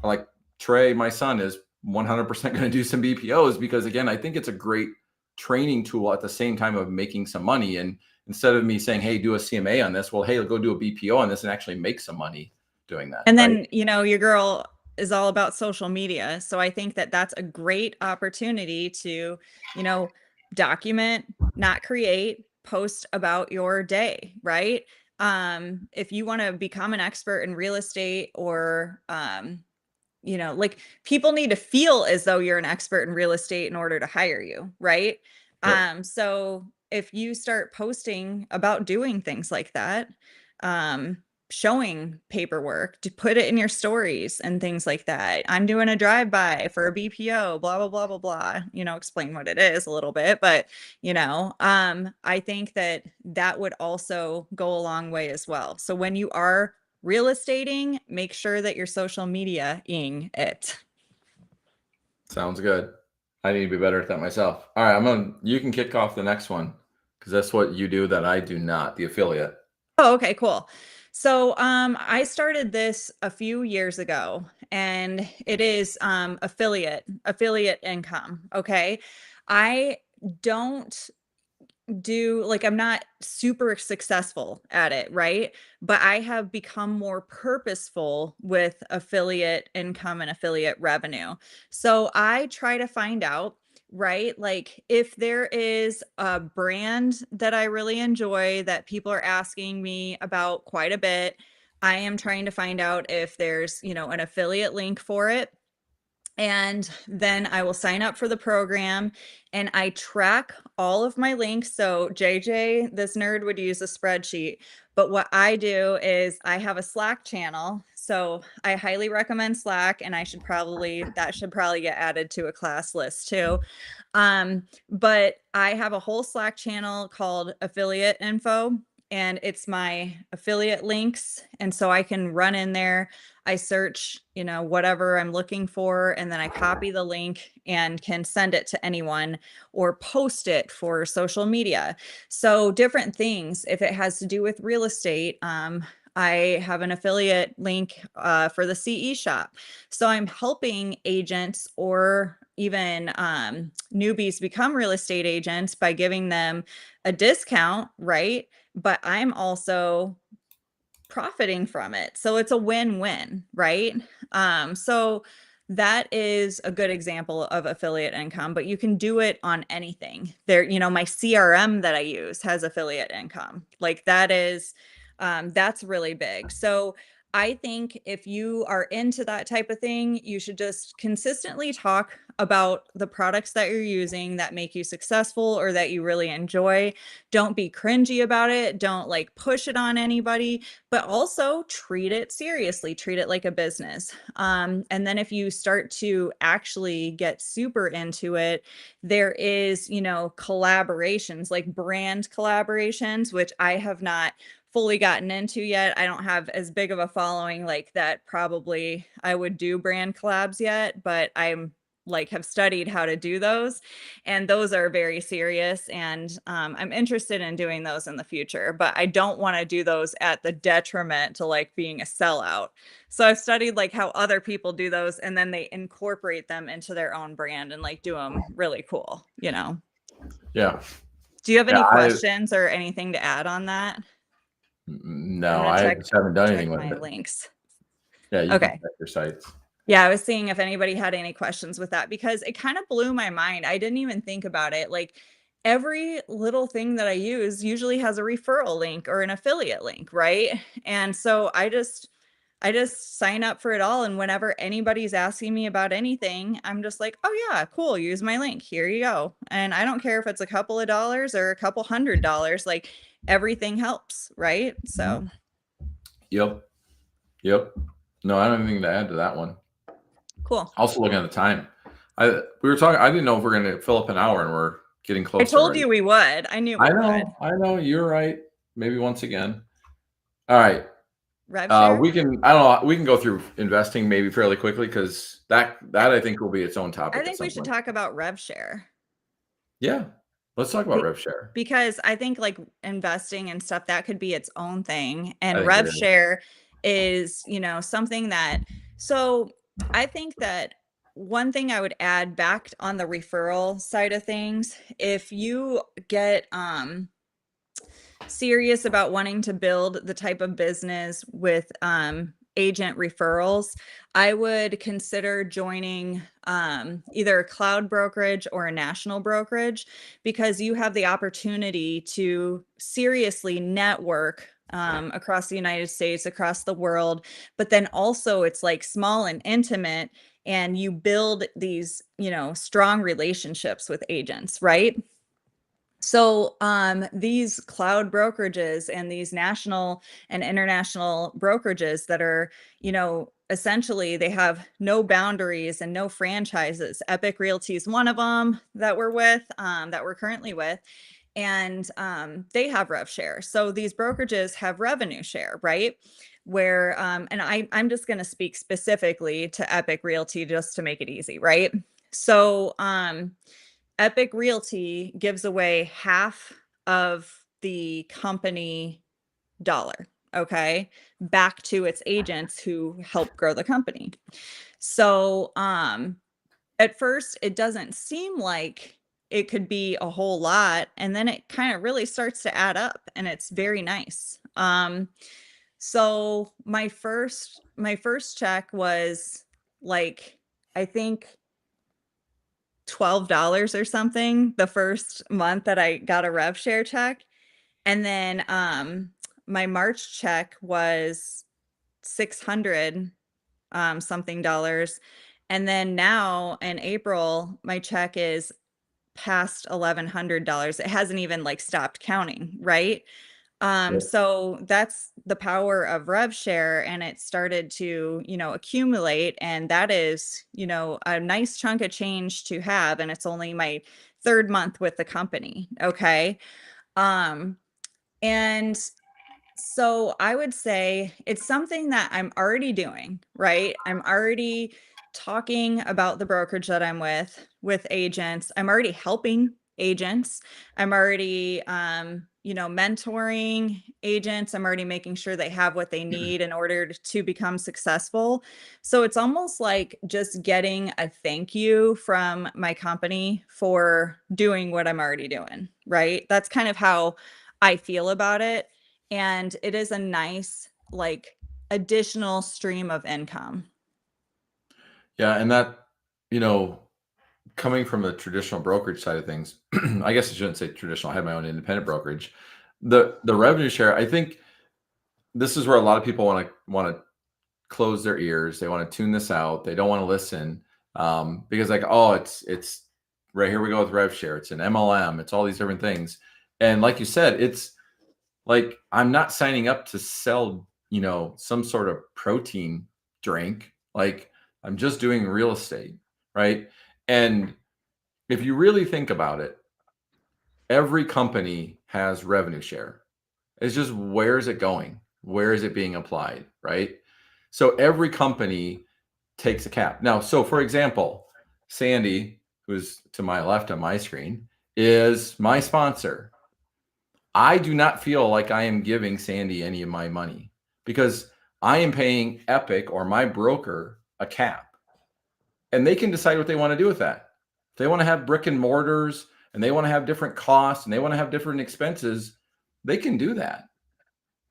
like Trey, my son, is 100% going to do some BPOs because, again, I think it's a great training tool at the same time of making some money. And instead of me saying, hey, do a CMA on this, well, hey, go do a BPO on this and actually make some money doing that. And Right. then, your girl is all about social media. So I think that that's a great opportunity to, document, not create, post about your day, right? If you want to become an expert in real estate or, like people need to feel as though you're an expert in real estate in order to hire you, right? Yep. So if you start posting about doing things like that, um, showing paperwork to put it in your stories and things like that. I'm doing a drive-by for a BPO, blah, blah, blah, blah, blah, explain what it is a little bit, but I think that that would also go a long way as well. So when you are real estating, make sure that your social media-ing it. Sounds good. I need to be better at that myself. All right. You can kick off the next one because that's what you do that I do not, the affiliate. Oh, okay, cool. So, I started this a few years ago, and it is affiliate income. Okay. I don't do like I'm not super successful at it, right? But I have become more purposeful with affiliate income and affiliate revenue. So I try to find out, right? Like if there is a brand that I really enjoy that people are asking me about quite a bit, I am trying to find out if there's, an affiliate link for it, and then I will sign up for the program and I track all of my links. So JJ, this nerd, would use a spreadsheet, but what I do is I have a Slack channel. So I highly recommend Slack, and that should probably get added to a class list too. But I have a whole Slack channel called Affiliate Info, and it's my affiliate links. And so I can run in there, I search, whatever I'm looking for, and then I copy the link and can send it to anyone or post it for social media. So different things. If it has to do with real estate, I have an affiliate link for the CE shop. So I'm helping agents or even newbies become real estate agents by giving them a discount, right? But I'm also profiting from it. So it's a win-win, right? So that is a good example of affiliate income, but you can do it on anything. There, my CRM that I use has affiliate income. Like that's really big. So I think if you are into that type of thing, you should just consistently talk about the products that you're using that make you successful or that you really enjoy. Don't be cringy about it. Don't like push it on anybody, but also treat it seriously. Treat it like a business. And then if you start to actually get super into it, there is, collaborations, like brand collaborations, which I have not fully gotten into yet. I don't have as big of a following like that probably I would do brand collabs yet, but I'm like have studied how to do those, and those are very serious, and I'm interested in doing those in the future, but I don't want to do those at the detriment to like being a sellout. So I've studied like how other people do those, and then they incorporate them into their own brand and like do them really cool. Yeah. Do you have Yeah. any questions or anything to add on that? I'm No, gonna I check just haven't done check anything with my it. links. Yeah, you can Okay. check your sites. Yeah, I was seeing if anybody had any questions with that because it kind of blew my mind. I didn't even think about it. Like every little thing that I use usually has a referral link or an affiliate link, right? And so I just sign up for it all, and whenever anybody's asking me about anything, I'm just like, "Oh yeah, cool, use my link. Here you go." And I don't care if it's a couple of dollars or a couple $100, like everything helps, right? Mhm. So, Yep. Yep. No, I don't have anything to add to that one. cool. Also looking at the time. We were talking, I didn't know if we're gonna fill up an hour, and we're getting I close told already. you we would. I knew we would. I know, you're right. Maybe once again. All right. Rev share? I don't know, we can go through investing maybe fairly quickly because that I think will be its own I topic at think we some should point. talk about rev share. Yeah. Let's talk about Be rev share. because I think, like, investing and stuff, that could be its own thing, I and think it rev is. share is, something that so, I think that one thing I would add back on the referral side of things, if you get, serious about wanting to build the type of business with agent referrals, I would consider joining either a cloud brokerage or a national brokerage because you have the opportunity to seriously network across the United States, across the world. But then also, it's like small and intimate, and you build these, strong relationships with agents, right? So, these cloud brokerages and these national and international brokerages that are, essentially they have no boundaries and no franchises. Epic Realty is one of them that we're with, that we're currently with, and they have rev share. So these brokerages have revenue share, right? Where, and I'm just going to speak specifically to Epic Realty just to make it easy, right? So, Epic Realty gives away half of the company dollar, okay, back to its agents who help grow the company. So, at first, it doesn't seem like it could be a whole lot, and then it kind of really starts to add up, and it's very nice. So my first check was like, I think $12 or something the first month that I got a rev share check. And then my March check was 600 something dollars. And then now in April, my check is past $1,100. It hasn't even like stopped counting, right? Yep. So that's the power of rev share, and it started to, accumulate, and that is, a nice chunk of change to have, and it's only my third month with the company. Okay. Um, and so I would say it's something that I'm already doing, right? I'm already talking about the brokerage that I'm with agents. I'm already helping agents. I'm already mentoring agents. I'm already making sure they have what they need in order to become successful. So it's almost like just getting a thank you from my company for doing what I'm already doing, right? That's kind of how I feel about it, and it is a nice like additional stream of income. Yeah, and that, you know, coming from the traditional brokerage side of things, I guess I shouldn't say traditional. I have my own independent brokerage. The revenue share, I think this is where a lot of people want to close their ears. They want to tune this out. They don't want to listen because like, oh, it's right here we go with rev share. It's an MLM. It's all these different things. And like you said, it's like I'm not signing up to sell, some sort of protein drink. Like I'm just doing real estate, right? And if you really think about it, every company has revenue share. It's just where is it going? Where is it being applied, right? So every company takes a cap. Now, so for example, Sandy, who's to my left on my screen, is my sponsor. I do not feel like I am giving Sandy any of my money because I am paying Epic or my broker a cap, and they can decide what they want to do with that. If they want to have brick and mortars and they want to have different costs and they want to have different expenses, they can do that.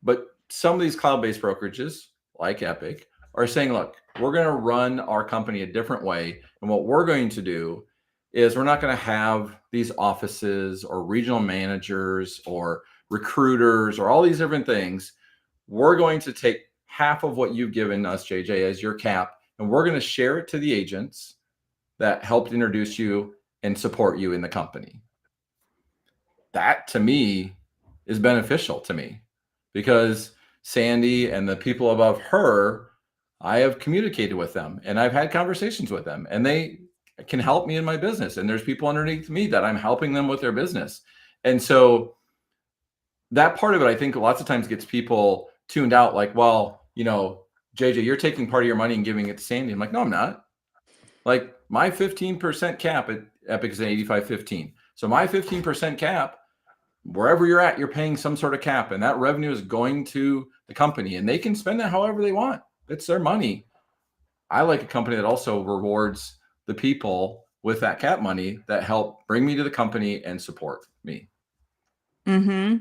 But some of these cloud-based brokerages like Epic are saying, look, we're going to run our company a different way. And what we're going to do is we're not going to have these offices or regional managers or recruiters or all these different things. We're going to take half of what you've given us, JJ, as your cap, and we're going to share it to the agents that helped introduce you and support you in the company. That to me is beneficial to me because Sandy and the people above her, I have communicated with them and I've had conversations with them and they can help me in my business. And there's people underneath me that I'm helping them with their business. And so that part of it, I think lots of times gets people tuned out like, well, JJ, you're taking part of your money and giving it to Sandy. I'm like, no, I'm not. Like my 15% cap at Epic is an 85-15. So my 15% cap, wherever you're at, you're paying some sort of cap, and that revenue is going to the company, and they can spend it however they want. It's their money. I like a company that also rewards the people with that cap money that help bring me to the company and support me. Mm-hmm.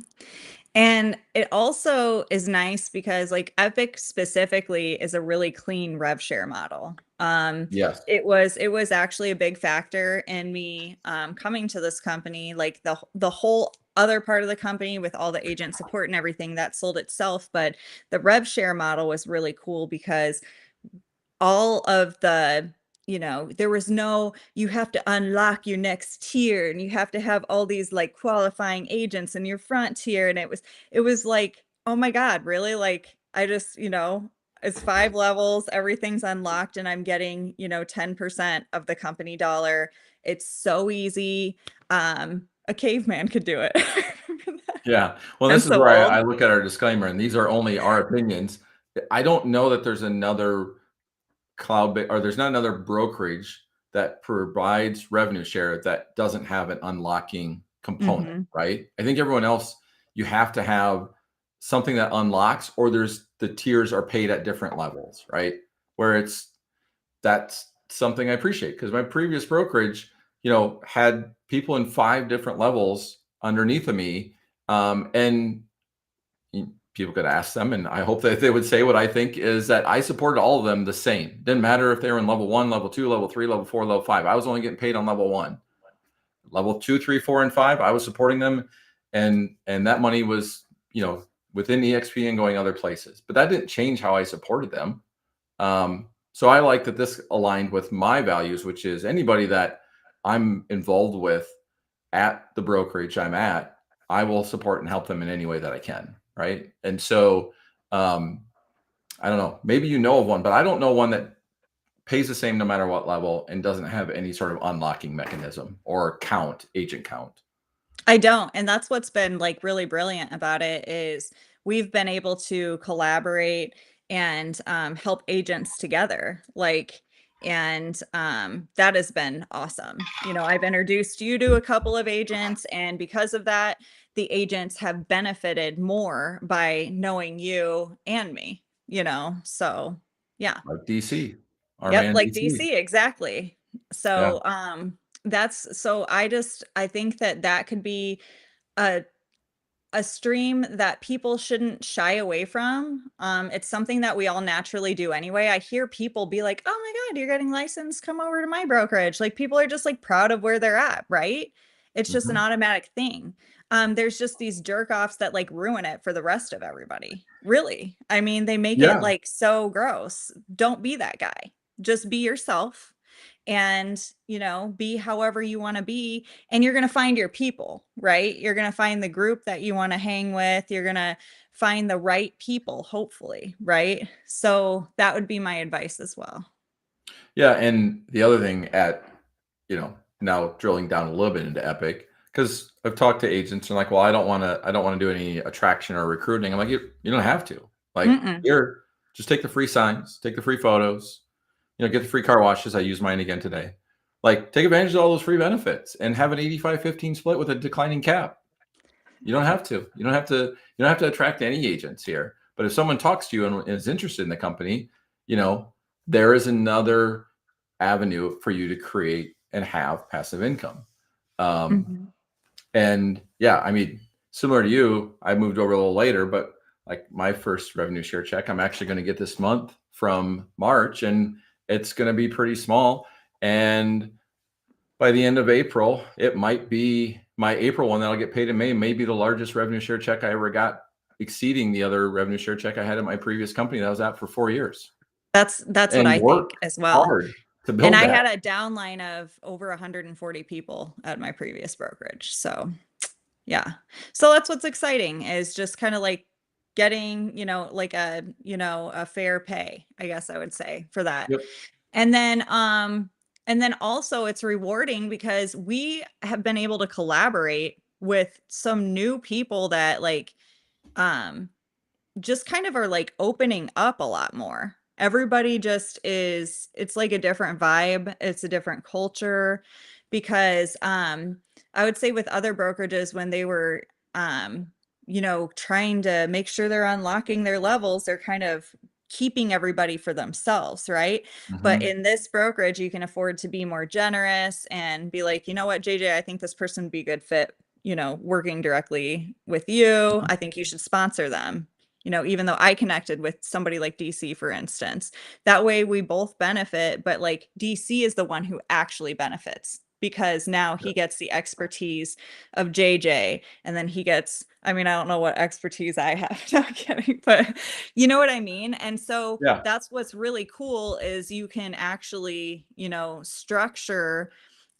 And it also is nice because like Epic specifically is a really clean rev share model. Yes. It was actually a big factor in me coming to this company, like the whole other part of the company with all the agent support and everything that sold itself, but the rev share model was really cool because all of the there was no you have to unlock your next tier and you have to have all these like qualifying agents in your front tier, and it was like, oh my god, really? Like I just it's 5 levels, everything's unlocked, and I'm getting 10% of the company dollar. It's so easy. A caveman could do it. Yeah. Well, I'm this is so where old. I look at our disclaimer, and these are only our opinions. I don't know that there's another or there's not another brokerage that provides revenue share that doesn't have an unlocking component, Hmm. right? I think everyone else, you have to have something that unlocks, or there's the tiers are paid at different levels, right? Where that's something I appreciate because my previous brokerage, had people in 5 different levels underneath of me. And people could ask them, and I hope that they would say what I think is that I supported all of them the same. Didn't matter if they were in level 1, level 2, level 3, level 4, level 5. I was only getting paid on level 1. Level 2, 3, 4, and 5, I was supporting them, and that money was, within EXP and going other places. But that didn't change how I supported them. So I like that this aligned with my values, which is anybody that I'm involved with at the brokerage I'm at, I will support and help them in any way that I can. Right. And so I don't know, maybe you know of one, but I don't know one that pays the same no matter what level and doesn't have any sort of unlocking mechanism or agent count. I don't. And that's what's been like really brilliant about it is we've been able to collaborate and help agents together. Like, and that has been awesome. I've introduced you to a couple of agents, and because of that, the agents have benefited more by knowing you and me. So yeah. Like DC, our Yep, man like DC. DC, exactly. Yeah. So that's so I think that that could be a stream that people shouldn't shy away from. It's something that we all naturally do anyway. I hear people be like, "Oh my God, you're getting licensed. Come over to my brokerage." Like people are just like proud of where they're at, right? It's just an Mhm. automatic thing. there's just these jerk offs that like ruin it for the rest of everybody. Really. I mean, they make it Yeah. like so gross. Don't be that guy. Just be yourself and, be however you want to be. And you're going to find your people, right? You're going to find the group that you want to hang with. You're going to find the right people, hopefully, right? So that would be my advice as well. Yeah, and the other thing now drilling down a little bit into Epic, because I've talked to agents and like, well, I don't want to do any attraction or recruiting. I'm like, you don't have to. Like, Mm-mm. here, just take the free signs, take the free photos, get the free car washes. I use mine again today. Like, take advantage of all those free benefits and have an 85-15 split with a declining cap. You don't have to. You don't have to attract any agents here. But if someone talks to you and is interested in the company, you know, there is another avenue for you to create and have passive income. Um, Mhm. and yeah, I mean, similar to you, I moved over a little later, but like my first revenue share check, I'm actually going to get this month from March, and it's going to be pretty small. And by the end of April, it might be my April one that'll get paid in May, may be the largest revenue share check I ever got, exceeding the other revenue share check I had at my previous company that I was at for 4 years That's what and I think worked as well. hard to And build I that. had a downline of over 140 people at my previous brokerage. So, yeah. So that's what's exciting is just kind of like getting, like a fair pay, I guess I would say for that. Yep. And then also it's rewarding because we have been able to collaborate with some new people that like um just kind of are like opening up a lot more. Everybody just is, it's like a different vibe, it's a different culture because I would say with other brokerages when they were trying to make sure they're unlocking their levels, they're kind of keeping everybody for themselves, right? But Mhm. in this brokerage, you can afford to be more generous and be like, you know what, JJ, I think this person would be a good fit, working directly with you. I think you should sponsor them, even though I connected with somebody like DC, for instance. That way we both benefit, but like DC is the one who actually benefits because now he gets the expertise of JJ and then he gets, I mean, I don't know what expertise I have, not kidding, but you know what I mean? And so Yeah. that's what's really cool is you can actually, structure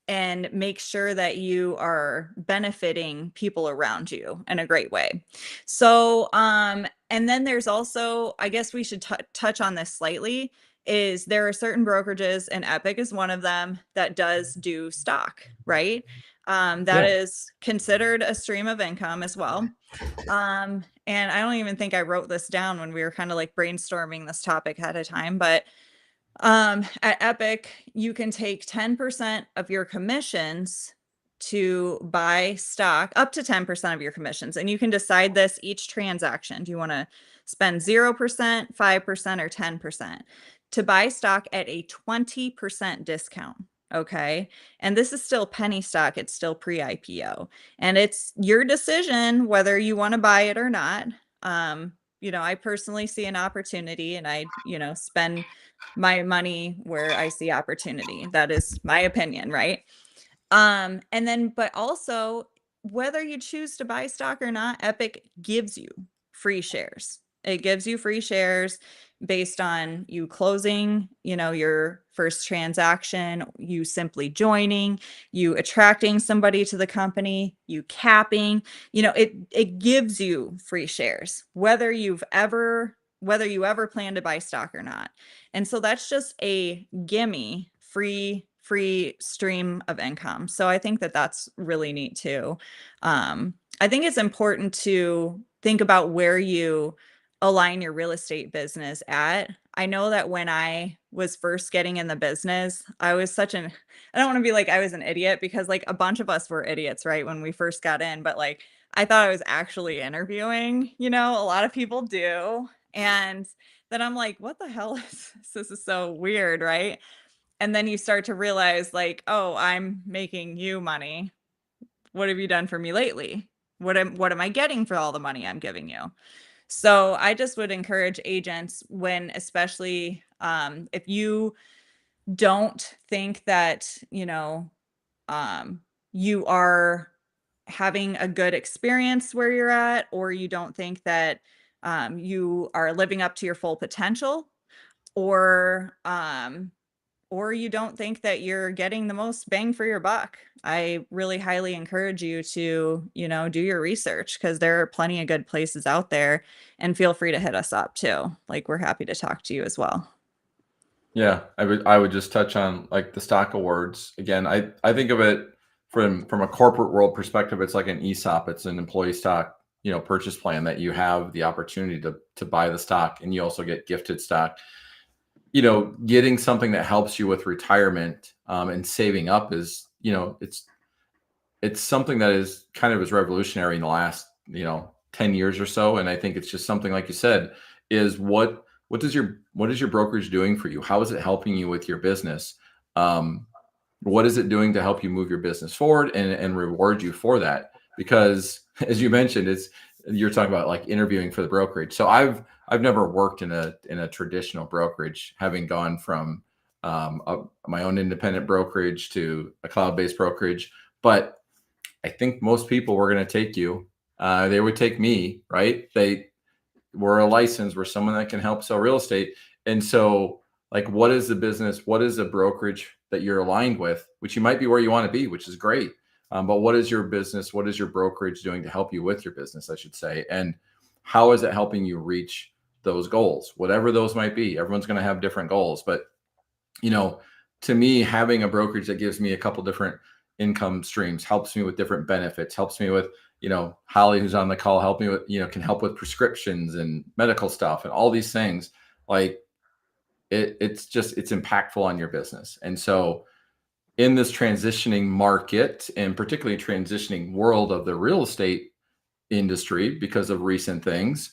and make sure that you are benefiting people around you in a great way. So, and then there's also, I guess we should touch on this slightly, is there are certain brokerages, and Epic is one of them, that does do stock, right? That Yeah. is considered a stream of income as well. And I don't even think I wrote this down when we were kind of like brainstorming this topic ahead of time, but at Epic, you can take 10% of your commissions to buy stock, up to 10% of your commissions. And you can decide this each transaction. Do you want to spend 0%, 5%, or 10% to buy stock at a 20% discount? Okay. And this is still penny stock, it's still pre IPO. And it's your decision whether you want to buy it or not. I personally see an opportunity and I, spend my money where I see opportunity. That is my opinion, right? And then, but also, whether you choose to buy stock or not, Epic gives you free shares. It gives you free shares based on you closing, your first transaction, you simply joining, you attracting somebody to the company, you capping, it gives you free shares, whether you ever plan to buy stock or not. And so that's just a gimme free stream of income. So I think that that's really neat too. I think it's important to think about where you align your real estate business at. I know that when I was first getting in the business, I was I don't want to be like I was an idiot because like a bunch of us were idiots, right? When we first got in, but like I thought I was actually interviewing, a lot of people do. And then I'm like, what the hell is this? This is so weird, right? And then you start to realize like, oh, I'm making you money. What have you done for me lately? What am I getting for all the money I'm giving you? So I just would encourage agents when, especially if you don't think that, um, you are having a good experience where you're at, or you don't think that you are living up to your full potential, or you don't think that you're getting the most bang for your buck. I really highly encourage you to, do your research, because there are plenty of good places out there, and feel free to hit us up too. Like, we're happy to talk to you as well. Yeah, I would just touch on like the stock awards again. I think of it from a corporate world perspective. It's like an ESOP. It's an employee stock, purchase plan that you have the opportunity to buy the stock, and you also get gifted stock. Getting something that helps you with retirement and saving up is, it's something that is kind of as revolutionary in the last 10 years or so. And I think it's just something, like you said, is what is your brokerage doing for you? How is it helping you with your business? What is it doing to help you move your business forward and reward you for that? Because as you mentioned, you're talking about like interviewing for the brokerage. So I've never worked in a traditional brokerage, having gone from my own independent brokerage to a cloud-based brokerage. But I think most people were going to take you. They would take me, right? We're a license. We're someone that can help sell real estate. And so, like, what is the business? What is the brokerage that you're aligned with? Which you might be where you want to be, which is great. But what is your business? What is your brokerage doing to help you with your business, I should say? And how is it helping you reach those goals? Whatever those might be. Everyone's going to have different goals. But, to me, having a brokerage that gives me a couple different income streams, helps me with different benefits, helps me with, Holly, who's on the call, help me with, can help with prescriptions and medical stuff and all these things. Like, it's impactful on your business. And so in this transitioning market, and particularly transitioning world of the real estate industry, because of recent things,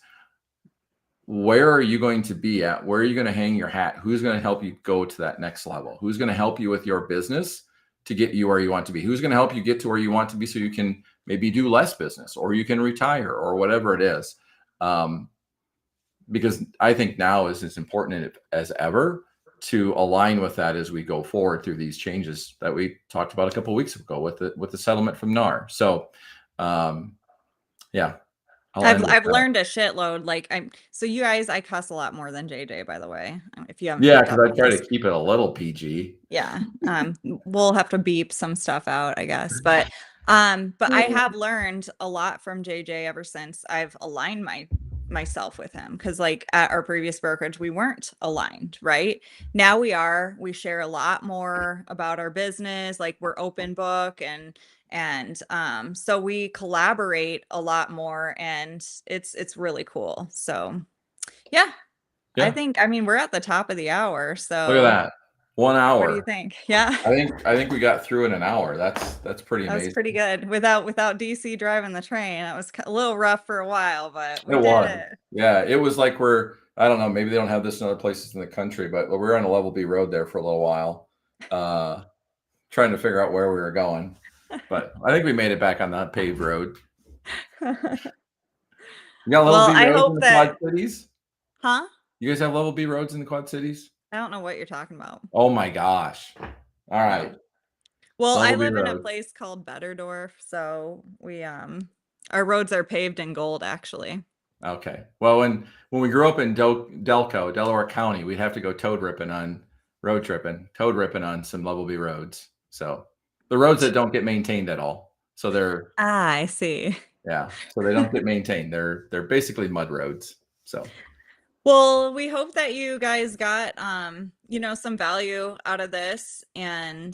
where are you going to be at? Where are you going to hang your hat? Who's going to help you go to that next level? Who's going to help you with your business to get you where you want to be? Who's going to help you get to where you want to be so you can maybe do less business, or you can retire, or whatever it is? Because I think now is as important as ever to align with that as we go forward through these changes that we talked about a couple of weeks ago with the settlement from NAR. So, yeah, I'll end with I've that. learned a shitload. Like, so you guys, I cuss a lot more than JJ, by the way, if you haven't Yeah, picked because up I on try to this. keep it a little PG. Yeah. We'll have to beep some stuff out, I guess. But I have learned a lot from JJ ever since I've aligned myself with him. Cause like at our previous brokerage, we weren't aligned, right? Now we are. We share a lot more about our business, like we're open book, and so we collaborate a lot more, and it's really cool. So yeah, Yeah, I mean, we're at the top of the hour. look at So that. One what do you hour. think? Yeah. I think we got through in an hour. That's pretty That was pretty amazing. good without DC driving the train. That was a little rough for a while, but we It did was. it. Yeah, it was like I don't know, maybe they don't have this in other places in the country, but we were on a level B road there for a little while, uh, trying to figure out where we were going. But I think we made it back on that paved road. You got level Well, B I roads in hope the Quad that, Cities? huh? You guys have level B roads in the Quad Cities? I don't know what you're talking about. Oh my gosh. All No. right. Well, I Level B live in a roads. place called Betterdorf, so we our roads are paved in gold, actually. Okay. Well, when we grew up in Delco, Delaware County, we'd have to go road tripping on some level B roads. So the roads that don't get maintained at all. So Ah, I see. so they don't get maintained. They're basically mud roads. So Well, we hope that you guys got some value out of this, and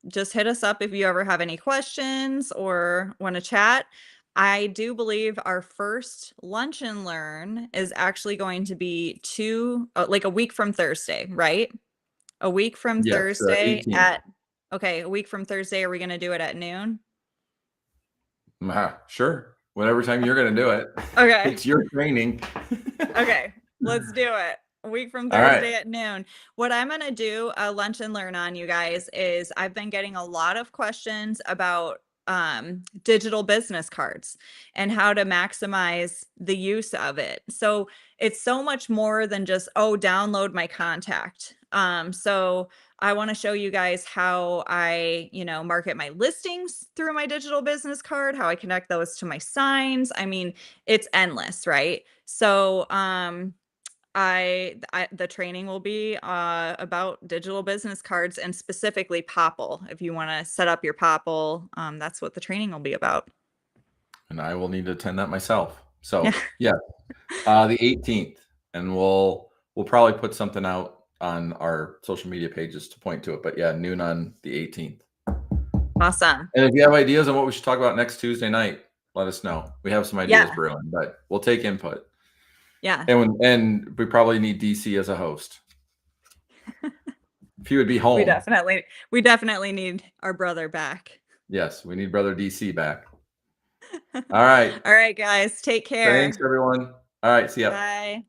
just hit us up if you ever have any questions or want to chat. I do believe our first lunch and learn is actually going to be like a week from Thursday, right? A week from yes, Thursday 18th. a week from Thursday, are we going to do it at noon? Sure. Whatever time you're going to do it. Okay. It's your training. Okay, let's do it. A week from All right. Thursday at noon. What I'm going to do a lunch and learn on, you guys, is I've been getting a lot of questions about digital business cards and how to maximize the use of it. So it's so much more than just, oh, download my contact. So I want to show you guys how I, market my listings through my digital business card, how I connect those to my signs. I mean, it's endless, right? So, the training will be about digital business cards and specifically Popple. If you want to set up your Popple, that's what the training will be about. And I will need to attend that myself. So Yeah. yeah, the 18th, and we'll probably put something out on our social media pages to point to it. But yeah, noon on the 18th. Awesome. And if you have ideas on what we should talk about next Tuesday night, let us know. We have some ideas Yeah. brewing, but we'll take input. Yeah. And we probably need DC as a host. If he would be We home. definitely need our brother back. Yes, we need brother DC back. All right. All right, guys. Take care. Thanks, everyone. All right. See ya. Bye.